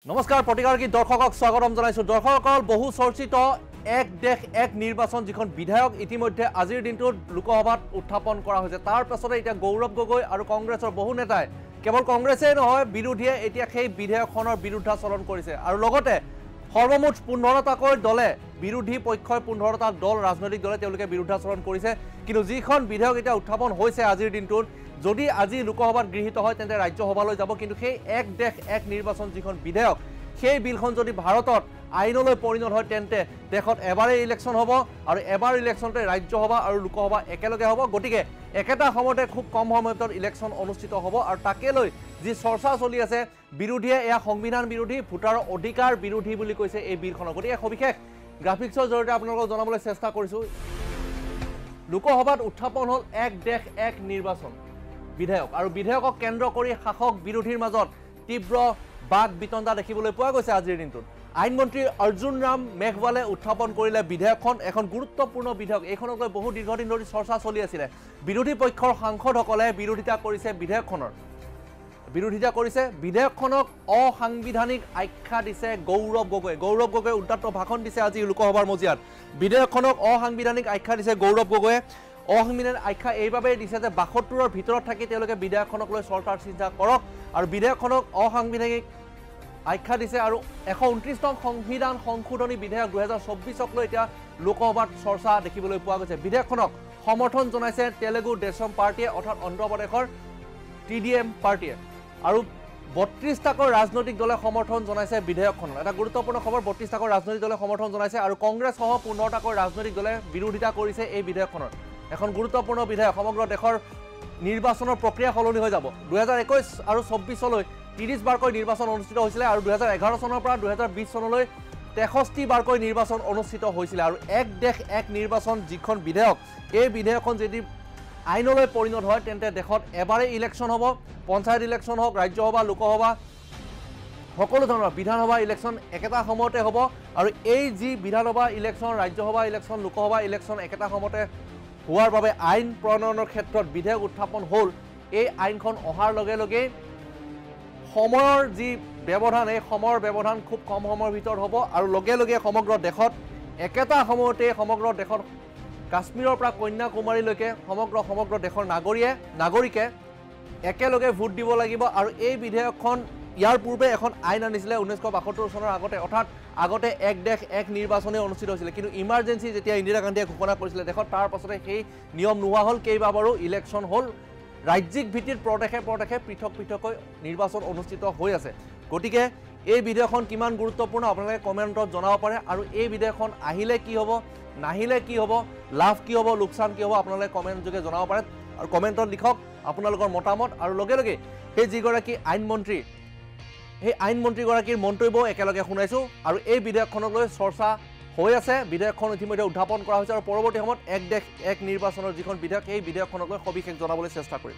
নমস্কাৰ প্ৰতিকাৰকী দৰ্শকক স্বাগতম জনাইছো। দৰ্শকসকল বহু চৰ্চিত এক দেশ এক নিৰ্বাচন যিখন বিধায়ক ইতিমধ্যে আজিৰ দিনটোত লোকসভাত উত্থাপন কৰা হৈছে। তাৰ পাছতে এতিয়া গৌৰৱ গগৈ আৰু কংগ্ৰেছৰ বহু নেতাই কেৱল কংগ্ৰেছেই নহয় বিৰোধীয়ে এতিয়া সেই বিধেয়কখনৰ বিৰুদ্ধাচৰণ কৰিছে আৰু লগতে সৰ্বমুঠ 15টাকৈ দলে বিৰোধী পক্ষৰ 15টা দল ৰাজনৈতিক দলে তেওঁলোকে বিৰুদ্ধাচৰণ কৰিছে। কিন্তু যিখন বিধেয়ক এতিয়া উত্থাপন হৈছে আজিৰ দিনটোত যদি আজি লোকসভাত গৃহীত হয় তেন্তে ৰাজ্যসভালৈ যাব। কিন্তু সেই এক দেশ এক নিৰ্বাচন যিখন বিধেয়ক সেই বিলখন যদি ভাৰতত আইনলৈ পৰিণত হয় তেন্তে দেশত এবাৰেই ইলেকশ্যন হ'ব আৰু এবাৰ ইলেকশ্যনতে ৰাজ্যসভা আৰু লোকসভা একেলগে হ'ব। গতিকে একেটা সময়তে খুব কম সময়ত ইলেকশ্যন অনুষ্ঠিত হ'ব আৰু তাকে লৈ যি চৰ্চা চলি আছে বিৰোধীয়ে এয়া সংবিধান বিৰোধী ভোটাৰৰ অধিকাৰ বিৰোধী বুলি কৈছে এই বিলখনক। গতিকে সবিশেষ গ্ৰাফিক্সৰ জৰিয়তে আপোনালোকক জনাবলৈ চেষ্টা কৰিছোঁ। লোকসভাত উত্থাপন হ'ল এক দেশ এক নিৰ্বাচন বিধেয়ক আৰু বিধেয়কক কেন্দ্ৰ কৰি শাসক বিৰোধীৰ মাজত তীব্ৰ বাক বিতণ্ডা দেখিবলৈ পোৱা গৈছে। আজিৰ দিনটোত আইনমন্ত্ৰী অৰ্জুন ৰাম মেঘৱালে উত্থাপন কৰিলে বিধেয়কখন। এখন গুৰুত্বপূৰ্ণ বিধেয়ক, এইখনক লৈ বহু দীৰ্ঘদিন ধৰি চৰ্চা চলি আছিলে। বিৰোধী পক্ষৰ সাংসদসকলে বিৰোধিতা কৰিছে বিধেয়কখনৰ, বিধেয়কখনক অসাংবিধানিক আখ্যা দিছে গৌৰৱ গগৈ। গৌৰৱ গগৈয়ে উদ্দাত্ত ভাষণ দিছে আজি লোকসভাৰ মজিয়াত। বিধেয়কখনক অসাংবিধানিক আখ্যা দিছে গৌৰৱ গগৈয়ে। অসাংবিধানিক আখ্যা এইবাবেই দিছে যে 72ৰ ভিতৰত থাকি তেওঁলোকে বিধেয়কখনক লৈ চৰ্চাৰ চিন্তা কৰক আৰু বিধেয়কখনক অসাংবিধানিক আখ্যা দিছে। আৰু 129নং সংবিধান সংশোধনী বিধেয়ক 2024ক লৈ এতিয়া লোকসভাত চৰ্চা দেখিবলৈ পোৱা গৈছে। বিধেয়কখনক সমৰ্থন জনাইছে তেলেগু দেশম পাৰ্টীয়ে অৰ্থাৎ অন্ধ্ৰপ্ৰদেশৰ TDM পাৰ্টীয়ে আৰু 32টাকৈ ৰাজনৈতিক দলে সমৰ্থন জনাইছে বিধেয়কখনৰ। এটা গুৰুত্বপূৰ্ণ খবৰ, 32টাকৈ ৰাজনৈতিক দলে সমৰ্থন জনাইছে আৰু কংগ্ৰেছসহ 15টাকৈ ৰাজনৈতিক দলে বিৰোধিতা কৰিছে এই বিধেয়কখনৰ। এখন গুৰুত্বপূৰ্ণ বিধেয়ক, সমগ্ৰ দেশৰ নিৰ্বাচনৰ প্ৰক্ৰিয়া সলনি হৈ যাব। 2021 আৰু 24লৈ 30 বাৰকৈ নিৰ্বাচন অনুষ্ঠিত হৈছিলে আৰু 2011 চনৰ পৰা 2020 চনলৈ 63 বাৰকৈ নিৰ্বাচন অনুষ্ঠিত হৈছিলে। আৰু এক দেশ এক নিৰ্বাচন যিখন বিধেয়ক, এই বিধেয়কখন যদি আইনলৈ পৰিণত হয় তেন্তে দেশত এবাৰেই ইলেকশ্যন হ'ব। পঞ্চায়ত ইলেকশ্যন হওক, ৰাজ্যসভা লোকসভা সকলো ধৰণৰ বিধানসভা ইলেকশ্যন একেটা সময়তে হ'ব। আৰু এই যি Vidhan Sabha election, Rajya Sabha election, Lok Sabha election একেটা সময়তে হোৱাৰ বাবে আইন প্ৰণয়নৰ ক্ষেত্ৰত বিধেয়ক উত্থাপন হ'ল। এই আইনখন অহাৰ লগে লগে সময়ৰ যি ব্যৱধান, এই সময়ৰ ব্যৱধান খুব কম সময়ৰ ভিতৰত হ'ব আৰু লগে লগে সমগ্ৰ দেশত একেটা সময়তে সমগ্ৰ দেশত কাশ্মীৰৰ পৰা কন্যাকুমাৰীলৈকে সমগ্ৰ দেশৰ নাগৰিকে একেলগে ভোট দিব লাগিব। আৰু এই বিধেয়কখন ইয়াৰ পূৰ্বে এখন আইন আনিছিলে 1972 চনৰ আগতে, অৰ্থাৎ আগতে এক দেশ এক নিৰ্বাচনে অনুষ্ঠিত হৈছিলে। কিন্তু ইমাৰ্জেঞ্চি যেতিয়া ইন্দিৰা গান্ধীয়ে ঘোষণা কৰিছিলে দেশত, তাৰ পাছতে সেই নিয়ম নোহোৱা হ'ল। কেইবাবাৰো ইলেকশ্যন হ'ল, ৰাজ্যিক ভিত্তিত প্ৰদেশে পৃথককৈ নিৰ্বাচন অনুষ্ঠিত হৈ আছে। গতিকে এই বিধেয়কখন কিমান গুৰুত্বপূৰ্ণ আপোনালোকে কমেণ্টত জনাব পাৰে আৰু এই বিধেয়কখন আহিলে কি হ'ব, নাহিলে কি হ'ব, লাভ কি হ'ব, লোকচান কি হ'ব আপোনালোকে কমেণ্ট যোগে জনাব পাৰে আৰু কমেণ্টত লিখক আপোনালোকৰ মতামত। আৰু লগে লগে সেই যিগৰাকী আইনমন্ত্ৰী, সেই আইনমন্ত্ৰীগৰাকীৰ মন্তব্য একেলগে শুনাইছোঁ আৰু এই বিধেয়কখনক লৈ চৰ্চা হৈ আছে। বিধেয়কখন ইতিমধ্যে উত্থাপন কৰা হৈছে আৰু পৰৱৰ্তী সময়ত এক দেশ এক নিৰ্বাচনৰ যিখন বিধেয়ক, এই বিধেয়কখনক লৈ সবিশেষ জনাবলৈ চেষ্টা কৰিম।